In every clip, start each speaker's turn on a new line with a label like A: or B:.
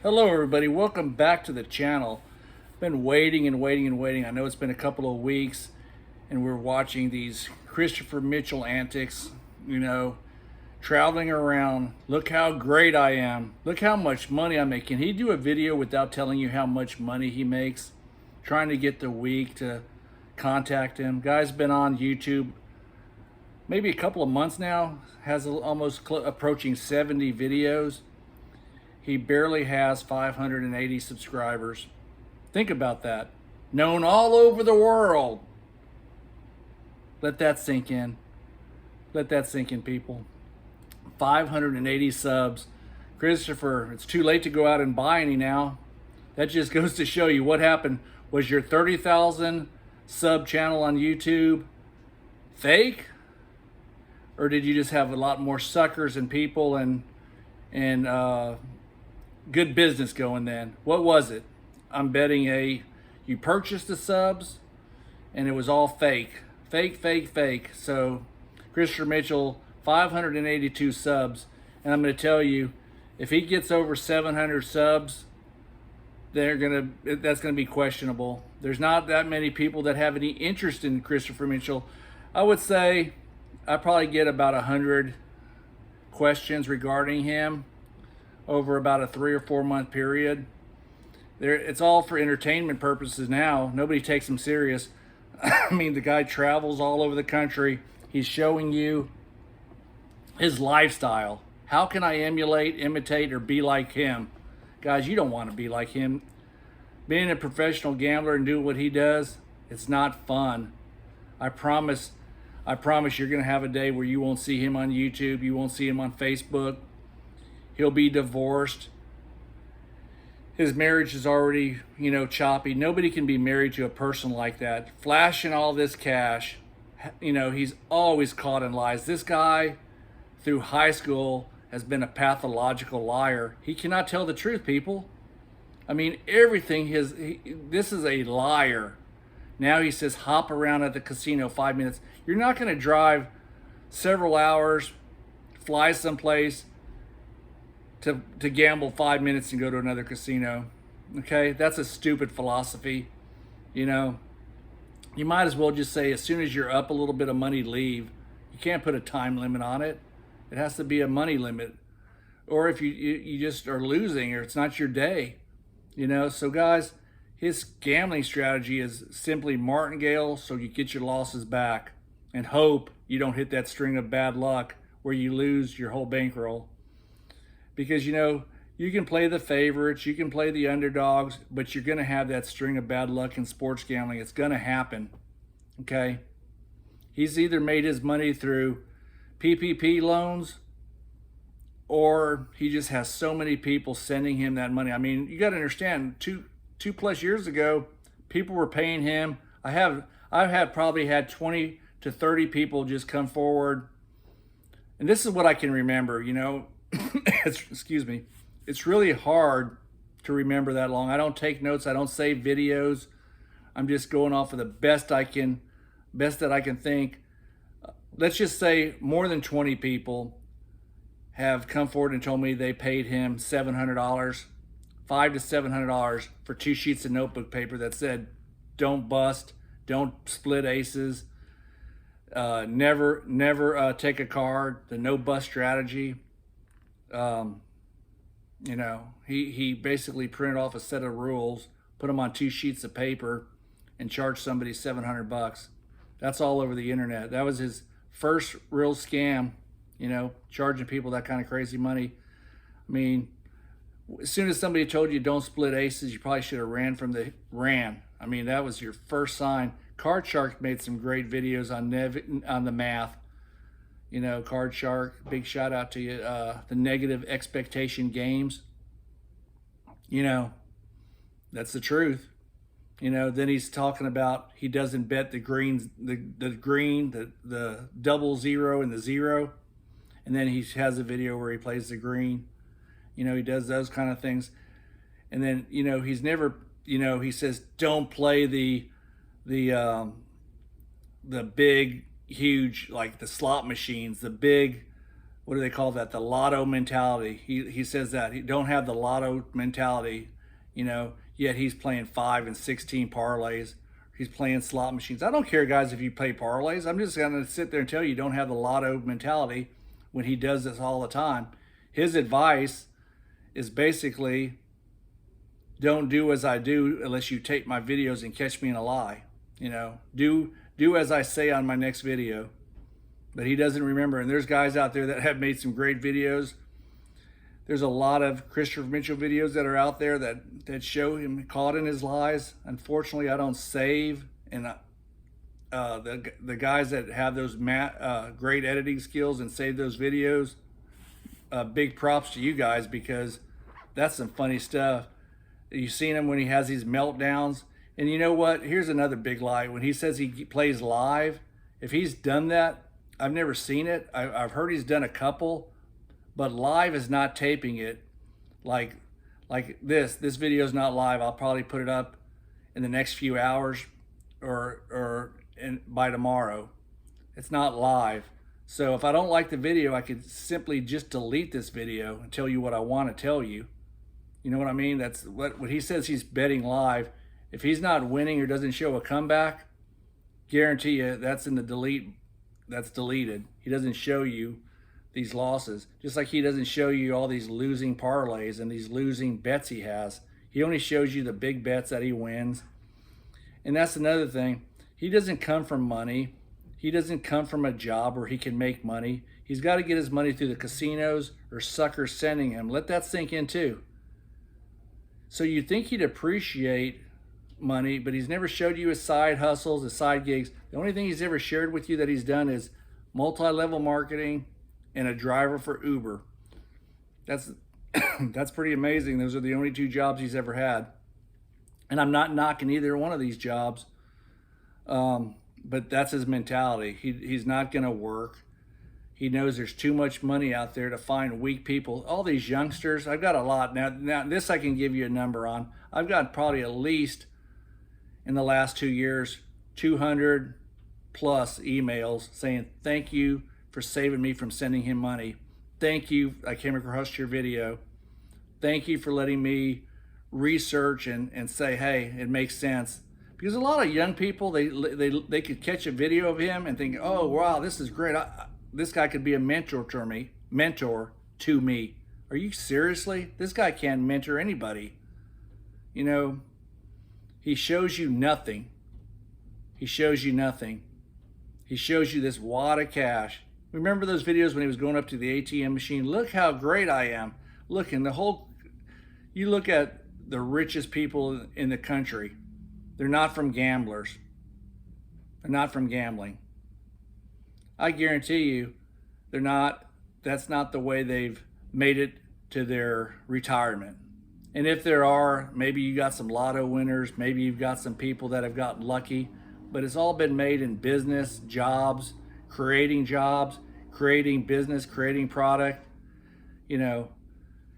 A: Hello everybody, welcome back to the channel. Been waiting and waiting and waiting. I know it's been a couple of weeks and we're watching these Christopher Mitchell antics, traveling around. Look how great I am. Look how much money I make. Can he do a video without telling you how much money he makes? Trying to get the week to contact him. Guy's been on YouTube maybe a couple of months now, has almost approaching 70 videos. He barely has 580 subscribers. Think about that. Known all over the world. Let that sink in. Let that sink in, people. 580 subs. Christopher, it's too late to go out and buy any now. That just goes to show you what happened. Was your 30,000 sub channel on YouTube fake? Or did you just have a lot more suckers and people and good business going then? What was it? I'm betting you purchased the subs and it was all fake. Fake. So Christopher Mitchell, 582 subs. And I'm going to tell you, if he gets over 700 subs, that's going to be questionable. There's not that many people that have any interest in Christopher Mitchell. I would say I probably get about 100 questions regarding him over about a 3 or 4 month period. It's all for entertainment purposes now. Nobody takes him serious. I mean, the guy travels all over the country. He's showing you his lifestyle. How can I emulate, imitate, or be like him? Guys, you don't want to be like him. Being a professional gambler and doing what he does, it's not fun. I promise you're going to have a day where you won't see him on YouTube. You won't see him on Facebook. He'll be divorced. His marriage is already, choppy. Nobody can be married to a person like that. Flashing all this cash. He's always caught in lies. This guy, through high school, has been a pathological liar. He cannot tell the truth, people. I mean, everything this is a liar. Now he says, hop around at the casino 5 minutes. You're not going to drive several hours, fly someplace, to gamble 5 minutes and go to another casino. Okay, that's a stupid philosophy. You might as well just say, as soon as you're up a little bit of money, leave. You can't put a time limit on it. It has to be a money limit. Or if you just are losing, or it's not your day. So guys, his gambling strategy is simply martingale so you get your losses back and hope you don't hit that string of bad luck where you lose your whole bankroll. Because, you can play the favorites, you can play the underdogs, but you're going to have that string of bad luck in sports gambling. It's going to happen, okay? He's either made his money through PPP loans or he just has so many people sending him that money. I mean, you got to understand, two plus years ago, people were paying him. I've probably had 20 to 30 people just come forward. And this is what I can remember, excuse me. It's really hard to remember that long. I don't take notes. I don't save videos. I'm just going off of the best that I can think. Let's just say more than 20 people have come forward and told me they paid him $700, $500 to $700 for 2 sheets of notebook paper that said, don't bust, don't split aces, never take a card, the no bust strategy. He basically printed off a set of rules, put them on 2 sheets of paper, and charged somebody $700. That's all over the internet. That was his first real scam, charging people that kind of crazy money. I mean, as soon as somebody told you don't split aces, you probably should have ran. I mean, that was your first sign. Card Shark made some great videos on the math. Card Shark, big shout out to you. The negative expectation games. That's the truth. Then he's talking about he doesn't bet the greens, the green, the double zero and the zero. And then he has a video where he plays the green. He does those kind of things. And then, he's never, he says, don't play the big, huge, like the slot machines, the big, what do they call that? The Lotto mentality. He says that he don't have the Lotto mentality, you know, yet he's playing 5 and 16 parlays. He's playing slot machines. I don't care, guys, if you play parlays. I'm just going to sit there and tell you don't have the Lotto mentality when he does this all the time. His advice is basically don't do as I do unless you tape my videos and catch me in a lie. You know, do as I say on my next video. But he doesn't remember. And there's guys out there that have made some great videos. There's a lot of Christopher Mitchell videos that are out there that show him caught in his lies. Unfortunately, I don't save. And the guys that have those great editing skills and save those videos, big props to you guys, because that's some funny stuff. You've seen him when he has these meltdowns. And you know what? Here's another big lie. When he says he plays live, if he's done that, I've never seen it. I've heard he's done a couple, but live is not taping it. Like this video is not live. I'll probably put it up in the next few hours or by tomorrow. It's not live. So if I don't like the video, I could simply just delete this video and tell you what I want to tell you. You know what I mean? That's what he says he's betting live. If he's not winning or doesn't show a comeback, guarantee you that's in the delete. That's deleted. He doesn't show you these losses. Just like he doesn't show you all these losing parlays and these losing bets he has. He only shows you the big bets that he wins. And that's another thing. He doesn't come from money. He doesn't come from a job where he can make money. He's got to get his money through the casinos or suckers sending him. Let that sink in too. So you'd think he'd appreciate money, but he's never showed you his side hustles, his side gigs. The only thing he's ever shared with you that he's done is multi-level marketing and a driver for Uber. That's pretty amazing. Those are the only 2 jobs he's ever had. And I'm not knocking either one of these jobs, but that's his mentality. He's not going to work. He knows there's too much money out there to find weak people. All these youngsters, I've got a lot. Now this I can give you a number on. I've got probably at least in the last 2 years, 200 plus emails saying, thank you for saving me from sending him money. Thank you, I came across your video. Thank you for letting me research and say, hey, it makes sense. Because a lot of young people, they could catch a video of him and think, oh, wow, this is great. This guy could be a mentor to me. Are you seriously? This guy can't mentor anybody. You know, he shows you nothing. He shows you nothing. He shows you this wad of cash. Remember those videos when he was going up to the ATM machine? Look how great I am. Look, in the whole, you look at the richest people in the country. They're not from gamblers. They're not from gambling. I guarantee you, they're not, that's not the way they've made it to their retirement. And if there are, maybe you got some lotto winners, maybe you've got some people that have gotten lucky, but it's all been made in business, jobs, creating business, creating product, you know,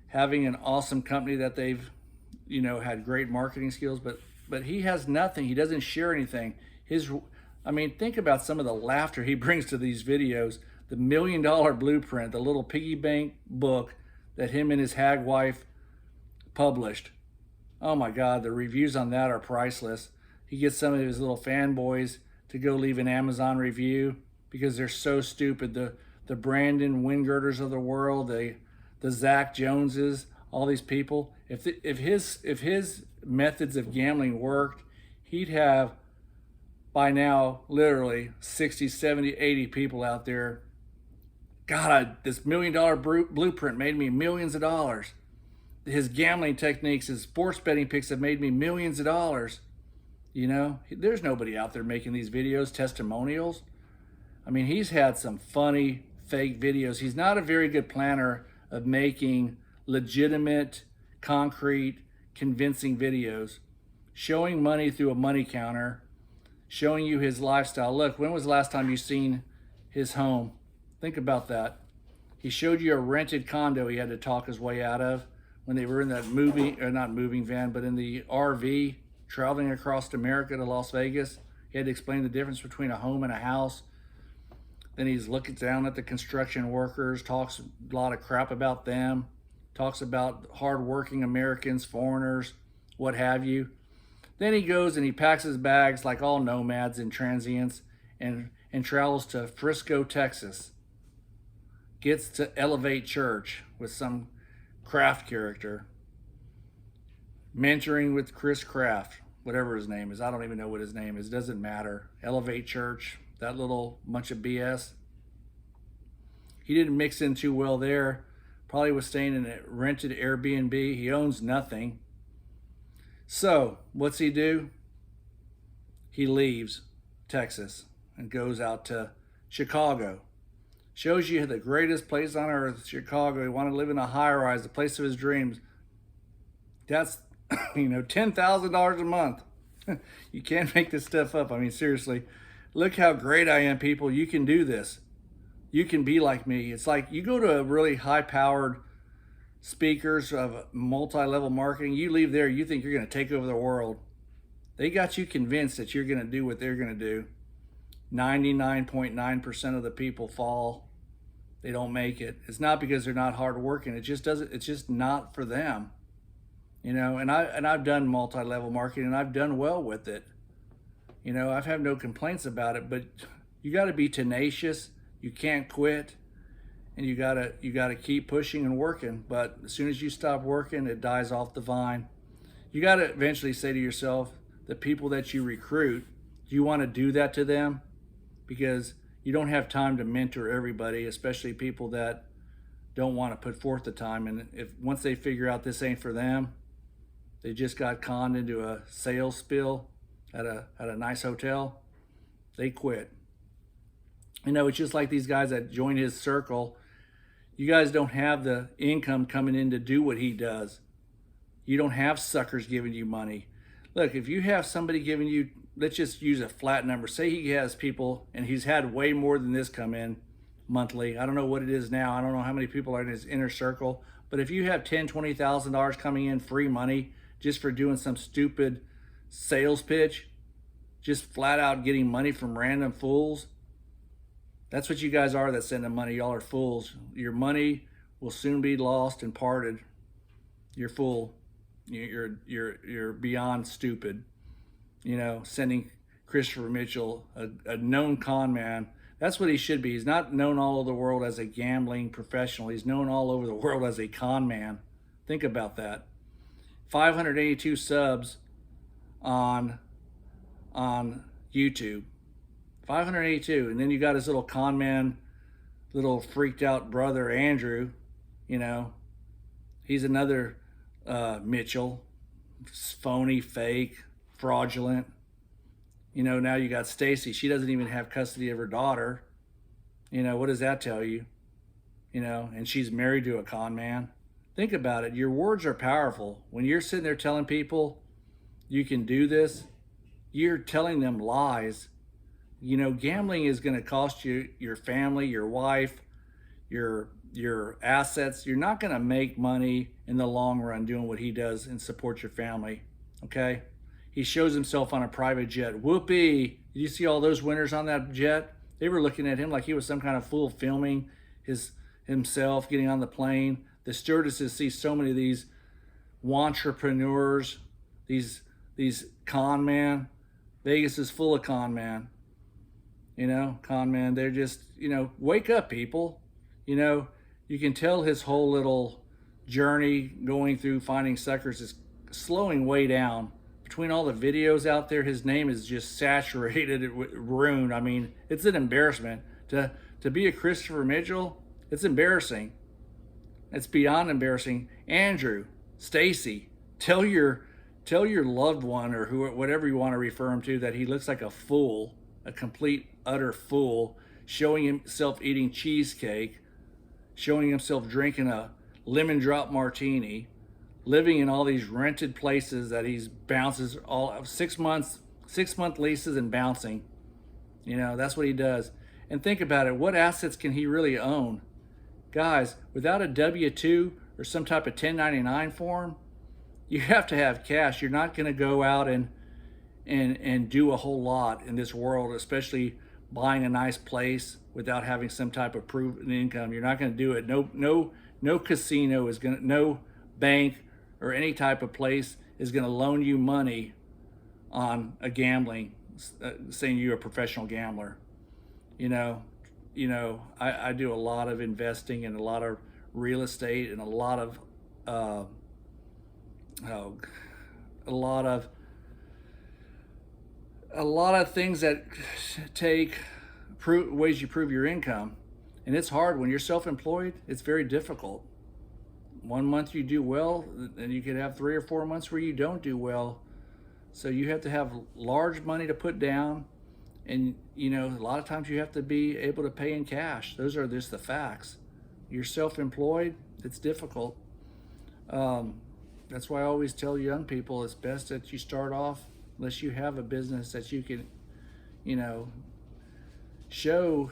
A: having an awesome company that they've, you know, had great marketing skills, but he has nothing. He doesn't share anything. I mean, think about some of the laughter he brings to these videos. The $1 Million Blueprint, the little piggy bank book that him and his hag wife published. Oh my God, the reviews on that are priceless. He gets some of his little fanboys to go leave an Amazon review because they're so stupid. The Brandon Wingirders of the world, the Zach Joneses, all these people. If his methods of gambling worked, he'd have by now literally 60, 70, 80 people out there. God, this $1 Million Blueprint made me millions of dollars. His gambling techniques, his sports betting picks have made me millions of dollars. You know, there's nobody out there making these videos, testimonials. I mean, he's had some funny fake videos. He's not a very good planner of making legitimate, concrete, convincing videos, showing money through a money counter, showing you his lifestyle. Look, when was the last time you seen his home? Think about that. He showed you a rented condo he had to talk his way out of when they were in that not moving van, but in the RV traveling across America to Las Vegas. He had to explain the difference between a home and a house. Then he's looking down at the construction workers, talks a lot of crap about them, talks about hardworking Americans, foreigners, what have you. Then he goes and he packs his bags like all nomads and transients and travels to Frisco, Texas. Gets to Elevate Church with some Kraft character. Mentoring with Chris Kraft, whatever his name is. I don't even know what his name is. Doesn't matter. Elevate Church, that little bunch of BS. He didn't mix in too well there. Probably was staying in a rented Airbnb. He owns nothing. So, what's he do? He leaves Texas and goes out to Chicago. Shows you the greatest place on earth, Chicago. He wanted to live in a high-rise, the place of his dreams. That's, $10,000 a month. You can't make this stuff up. I mean, seriously. Look how great I am, people. You can do this. You can be like me. It's like you go to a really high-powered speakers of multi-level marketing. You leave there, you think you're going to take over the world. They got you convinced that you're going to do what they're going to do. 99.9% of the people fall. They don't make it. It's not because they're not hardworking. It just doesn't. It's just not for them. And I've done multi-level marketing and I've done well with it. I've had no complaints about it, but you got to be tenacious. You can't quit, and you gotta keep pushing and working. But as soon as you stop working, it dies off the vine. You got to eventually say to yourself, the people that you recruit, do you want to do that to them? Because you don't have time to mentor everybody, especially people that don't want to put forth the time. And if once they figure out this ain't for them, they just got conned into a sales spill at a nice hotel, they quit. It's just like these guys that join his circle. You guys don't have the income coming in to do what he does. You don't have suckers giving you money. Look, if you have somebody giving you, let's just use a flat number. Say he has people, and he's had way more than this come in monthly. I don't know what it is now. I don't know how many people are in his inner circle. But if you have $10,000, $20,000 coming in free money just for doing some stupid sales pitch, just flat out getting money from random fools, that's what you guys are that send them money. Y'all are fools. Your money will soon be lost and parted. You're fool. You're beyond stupid. Sending Christopher Mitchell, a known con man. That's what he should be. He's not known all over the world as a gambling professional. He's known all over the world as a con man. Think about that. 582 subs on YouTube. 582, and then you got his little con man, little freaked out brother Andrew. He's another Mitchell, phony, fake, fraudulent. Now you got Stacy. She doesn't even have custody of her daughter. What does that tell you? And she's married to a con man. Think about it. Your words are powerful. When you're sitting there telling people you can do this, you're telling them lies. Gambling is going to cost you your family, your wife, your assets. You're not going to make money in the long run doing what he does and support your family. Okay? He shows himself on a private jet. Whoopee! Did you see all those winners on that jet? They were looking at him like he was some kind of fool, filming himself getting on the plane. The stewardesses see so many of these entrepreneurs, these con man. Vegas is full of con man. Con man, they're just, wake up, people. You can tell his whole little journey going through finding suckers is slowing way down. Between all the videos out there, his name is just saturated, ruined. I mean, it's an embarrassment. To be a Christopher Mitchell, it's embarrassing. It's beyond embarrassing. Andrew, Stacy, tell your loved one or whatever you want to refer him to that he looks like a fool, a complete, utter fool, showing himself eating cheesecake, showing himself drinking a lemon drop martini, living in all these rented places that he's bounces all 6 month leases and bouncing. That's what he does. And think about it. What assets can he really own? Guys, without a W-2 or some type of 1099 form, you have to have cash. You're not going to go out and do a whole lot in this world, especially buying a nice place without having some type of proven income. You're not going to do it. No casino is going to, no bank or any type of place is going to loan you money on a gambling, saying you're a professional gambler. You know, I do a lot of investing and a lot of real estate and a lot of, oh, a lot of things that take ways you prove your income. And it's hard when you're self-employed. It's very difficult. One month you do well, and you could have 3 or 4 months where you don't do well. So you have to have large money to put down, and a lot of times you have to be able to pay in cash. Those are just the facts. You're self-employed, it's difficult. That's why I always tell young people it's best that you start off, unless you have a business that you can, show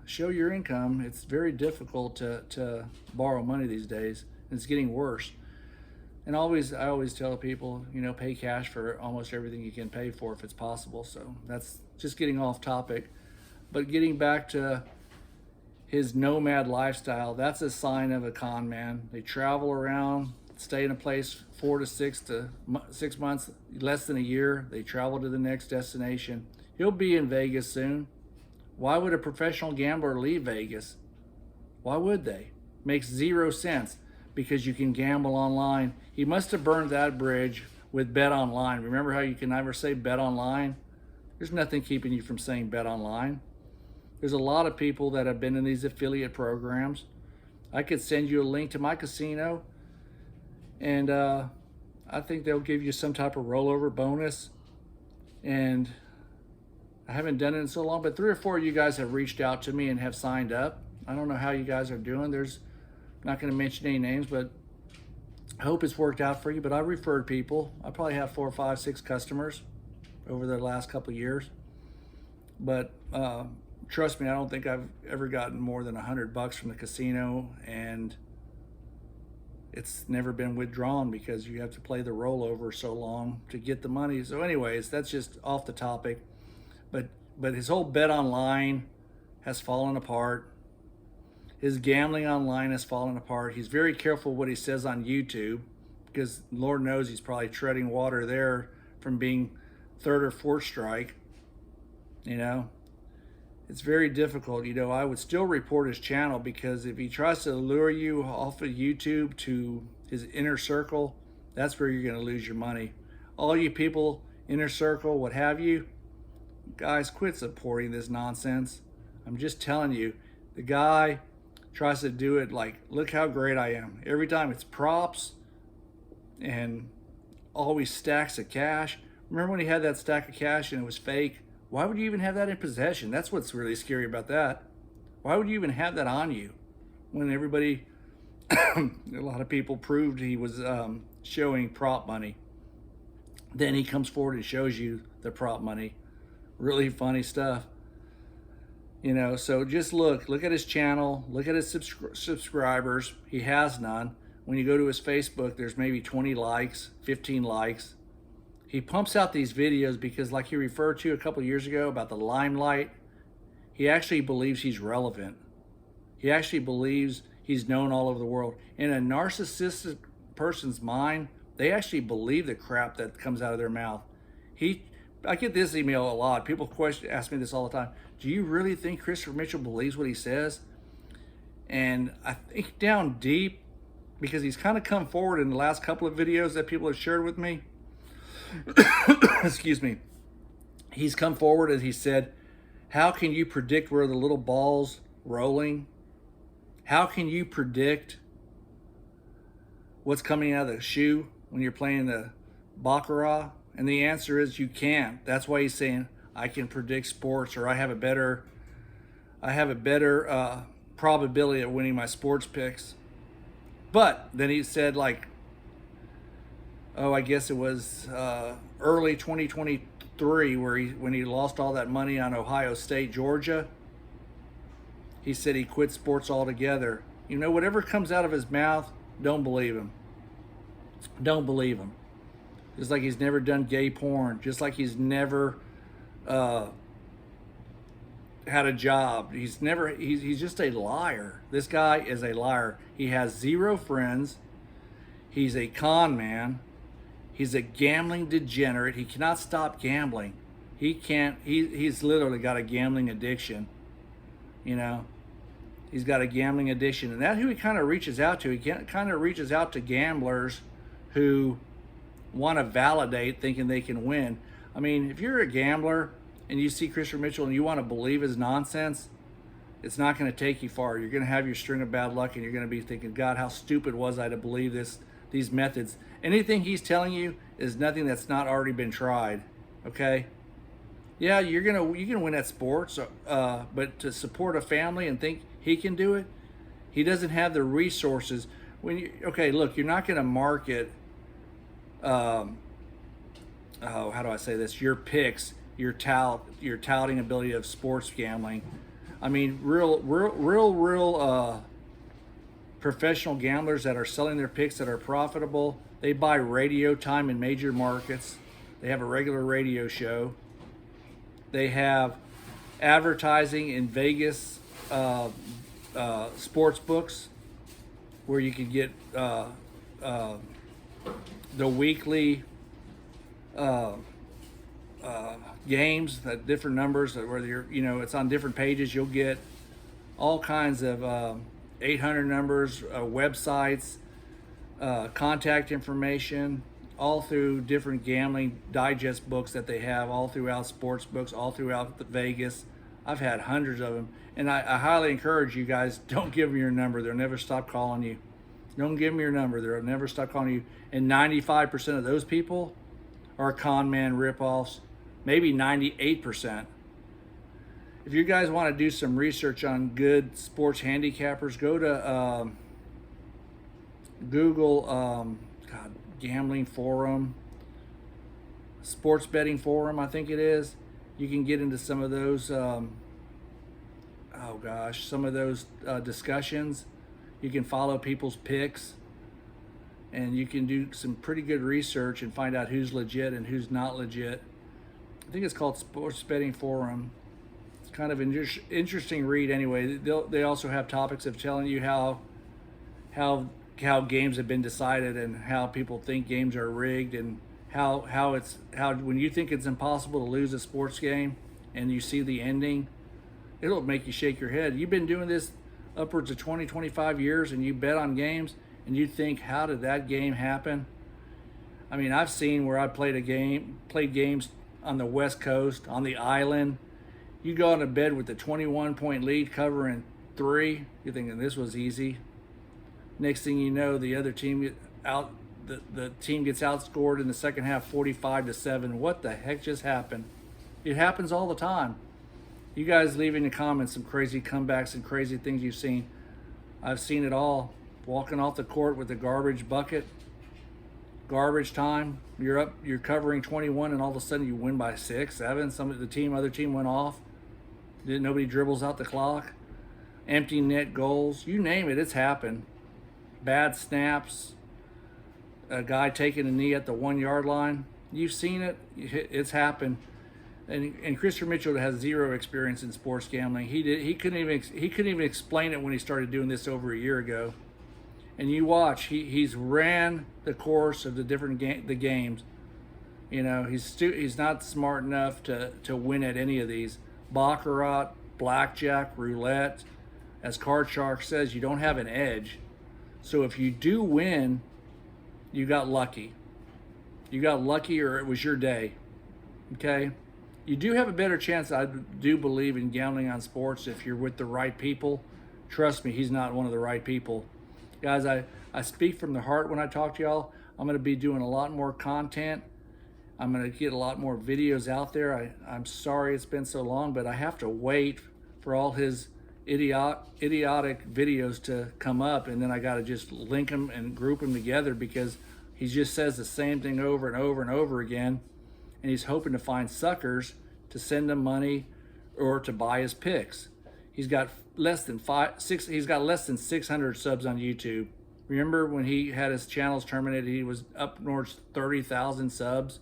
A: your income. It's very difficult to borrow money these days. It's getting worse. And I always tell people, pay cash for almost everything you can pay for if it's possible. So that's just getting off topic. But getting back to his nomad lifestyle, that's a sign of a con man. They travel around, stay in a place 4 to 6 months, less than a year. They travel to the next destination. He'll be in Vegas soon. Why would a professional gambler leave Vegas? Why would they? Makes 0 sense. Because you can gamble online. He must have burned that bridge with bet online. Remember how you can never say bet online? There's nothing keeping you from saying bet online. There's a lot of people that have been in these affiliate programs. I could send you a link to my casino, and I think they'll give you some type of rollover bonus. And I haven't done it in so long, but 3 or 4 of you guys have reached out to me and have signed up. I don't know how you guys are doing. Not going to mention any names, but I hope it's worked out for you. But I referred people. I probably have 4, 5, 6 customers over the last couple of years. But trust me, I don't think I've ever gotten more than $100 from the casino, and it's never been withdrawn because you have to play the rollover so long to get the money. So anyways, that's just off the topic. But his whole bet online has fallen apart. His gambling online has fallen apart. He's very careful what he says on YouTube, because Lord knows he's probably treading water there from being 3rd or 4th strike. It's very difficult. I would still report his channel, because if he tries to lure you off of YouTube to his inner circle, that's where you're going to lose your money. All you people, inner circle, what have you, guys, quit supporting this nonsense. I'm just telling you, the guy tries to do it like, look how great I am. Every time it's props and always stacks of cash. Remember when he had that stack of cash and it was fake? Why would you even have that in possession? That's what's really scary about that. Why would you even have that on you when everybody, a lot of people proved he was showing prop money? Then he comes forward and shows you the prop money. Really funny stuff. So just look at his channel, look at his subscribers. He has none. When you go to his Facebook, there's maybe 20 likes, 15 likes. He pumps out these videos because, like he referred to a couple of years ago about the limelight, he actually believes he's relevant. He actually believes he's known all over the world. In a narcissistic person's mind, they actually believe the crap that comes out of their mouth. I get this email a lot. People ask me this all the time. Do you really think Christopher Mitchell believes what he says? And I think down deep, because he's kind of come forward in the last couple of videos that people have shared with me. Excuse me. He's come forward and he said, how can you predict where the little ball's rolling? How can you predict what's coming out of the shoe when you're playing the baccarat? And the answer is you can't. That's why he's saying, I can predict sports, or I have a better probability of winning my sports picks. But then he said, like, I guess it was early 2023 when he lost all that money on Ohio State, Georgia. He said he quit sports altogether. Whatever comes out of his mouth, don't believe him. Don't believe him. Just like he's never done gay porn. Just like he's never had a job. He's just a liar. This guy is a liar. He has zero friends. He's a con man. He's a gambling degenerate. He cannot stop gambling. He can't. He's literally got a gambling addiction. You know, he's got a gambling addiction, and that's who he kind of reaches out to. He kind of reaches out to gamblers who want to validate, thinking they can win. I mean, if you're a gambler and you see Christopher Mitchell and you want to believe his nonsense, it's not going to take you far. You're going to have your string of bad luck, and you're going to be thinking, God, how stupid was I to believe these methods. Anything he's telling you is nothing that's not already been tried. Okay? Yeah, you can win at sports, but to support a family and think he can do it, he doesn't have the resources. Okay, look, you're not going to market. How do I say this? Your picks, your touting ability of sports gambling. I mean, real professional gamblers that are selling their picks that are profitable. They buy radio time in major markets. They have a regular radio show. They have advertising in Vegas sports books where you can get the weekly games, that different numbers, that whether it's on different pages. You'll get all kinds of 800 numbers, websites, contact information, all through different gambling digest books that they have all throughout sports books, all throughout Vegas. I've had hundreds of them, and I highly encourage you guys, don't give them your number. They'll never stop calling you. Don't give them your number. They'll never stop calling you. And 95% of those people are con man ripoffs, maybe 98%. If you guys want to do some research on good sports handicappers, go to Google gambling forum, sports betting forum, I think it is. You can get into some of those, some of those discussions. You can follow people's picks, and you can do some pretty good research and find out who's legit and who's not legit. I think it's called Sports Betting Forum. It's kind of an interesting read anyway. They also have topics of telling you how games have been decided and how people think games are rigged, and how when you think it's impossible to lose a sports game and you see the ending, it'll make you shake your head. You've been doing this upwards of 20, 25 years, and you bet on games and you think, how did that game happen? I mean, I've seen where I played games on the West Coast, on the island. You go into bed with a 21-point lead covering 3, you're thinking this was easy. Next thing you know, the other team the team gets outscored in the second half 45-7. What the heck just happened? It happens all the time. You guys leave in the comments some crazy comebacks and crazy things you've seen. I've seen it all. Walking off the court with a garbage bucket, garbage time. You're covering 21, and all of a sudden you win by 6, 7. Other team went off. Nobody dribbles out the clock. Empty net goals. You name it, it's happened. Bad snaps. A guy taking a knee at the 1-yard line. You've seen it. It's happened. And Christopher Mitchell has zero experience in sports gambling. He couldn't even explain it when he started doing this over a year ago. And you watch, he's ran the course of the games. You know, he's not smart enough to win at any of these. Baccarat, blackjack, roulette. As Card Shark says, you don't have an edge. So if you do win, you got lucky. You got lucky, or it was your day. Okay? You do have a better chance, I do believe, in gambling on sports if you're with the right people. Trust me, he's not one of the right people. Guys, I speak from the heart when I talk to y'all. I'm going to be doing a lot more content. I'm going to get a lot more videos out there. I'm sorry it's been so long, but I have to wait for all his idiotic videos to come up, and then I got to just link them and group them together, because he just says the same thing over and over and over again, and he's hoping to find suckers to send him money or to buy his picks. He's got less than 600 subs on YouTube. Remember when he had his channels terminated, he was up north 30,000 subs.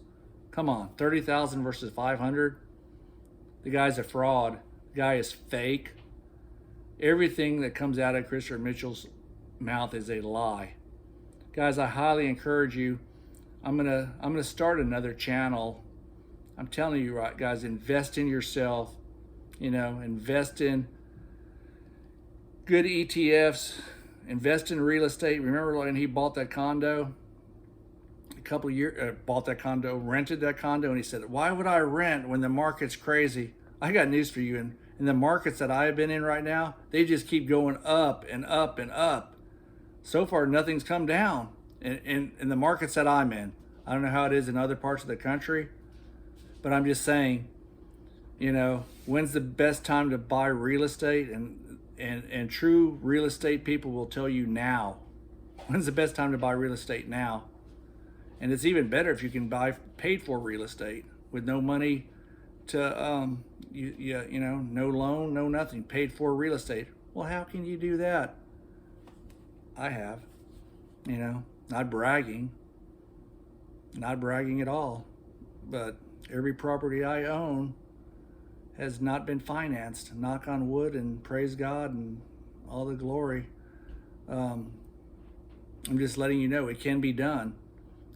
A: Come on, 30,000 versus 500. The guy's a fraud. The guy is fake. Everything that comes out of Christopher Mitchell's mouth is a lie. Guys, I highly encourage you. I'm gonna start another channel. I'm telling you, right, guys, invest in yourself. Invest in good ETFs. Invest in real estate. Remember when he bought that condo? A couple of years, bought that condo, rented that condo, and he said, "Why would I rent when the market's crazy?" I got news for you. In the markets that I've been in right now, they just keep going up and up and up. So far, nothing's come down in the markets that I'm in. I don't know how it is in other parts of the country, but I'm just saying, when's the best time to buy real estate? And true real estate people will tell you now. When's the best time to buy real estate? Now. And it's even better if you can buy paid for real estate with no money to, no loan, no nothing, paid for real estate. Well, how can you do that? I have, not bragging at all, but every property I own has not been financed. Knock on wood and praise God and all the glory. I'm just letting you know it can be done.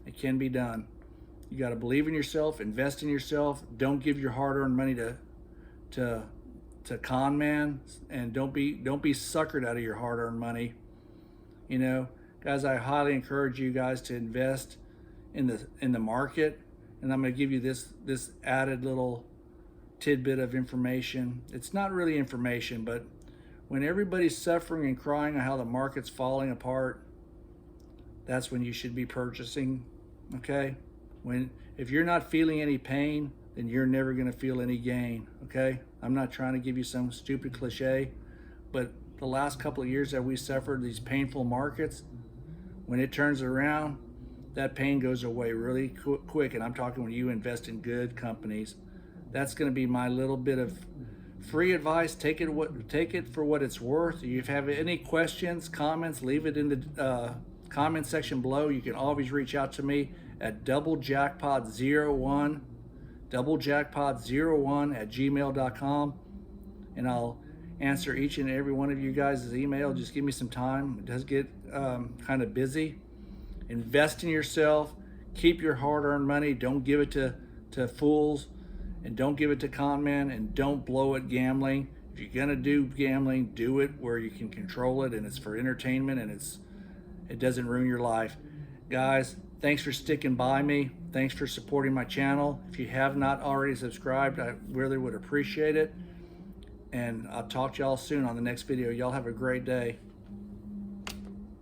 A: It can be done. You got to believe in yourself, invest in yourself. Don't give your hard-earned money to con man, and don't be suckered out of your hard-earned money. Guys, I highly encourage you guys to invest in the market, and I'm going to give you this added little tidbit of information. It's not really information, but when everybody's suffering and crying on how the market's falling apart, that's when you should be purchasing. Okay? If you're not feeling any pain, then you're never going to feel any gain. Okay? I'm not trying to give you some stupid cliche, but the last couple of years that we suffered these painful markets, when it turns around, that pain goes away really quick. And I'm talking when you invest in good companies. That's going to be my little bit of free advice. Take it for what it's worth. If you have any questions, comments, leave it in the comment section below. You can always reach out to me at doublejackpot01 @gmail.com, and I'll answer each and every one of you guys' email. Just give me some time. It does get kind of busy. Invest in yourself. Keep your hard-earned money. Don't give it to fools, and don't give it to con men, and don't blow it gambling. If you're gonna do gambling, do it where you can control it, and it's for entertainment, and it doesn't ruin your life. Guys, thanks for sticking by me. Thanks for supporting my channel. If you have not already subscribed, I really would appreciate it. And I'll talk to y'all soon on the next video. Y'all have a great day.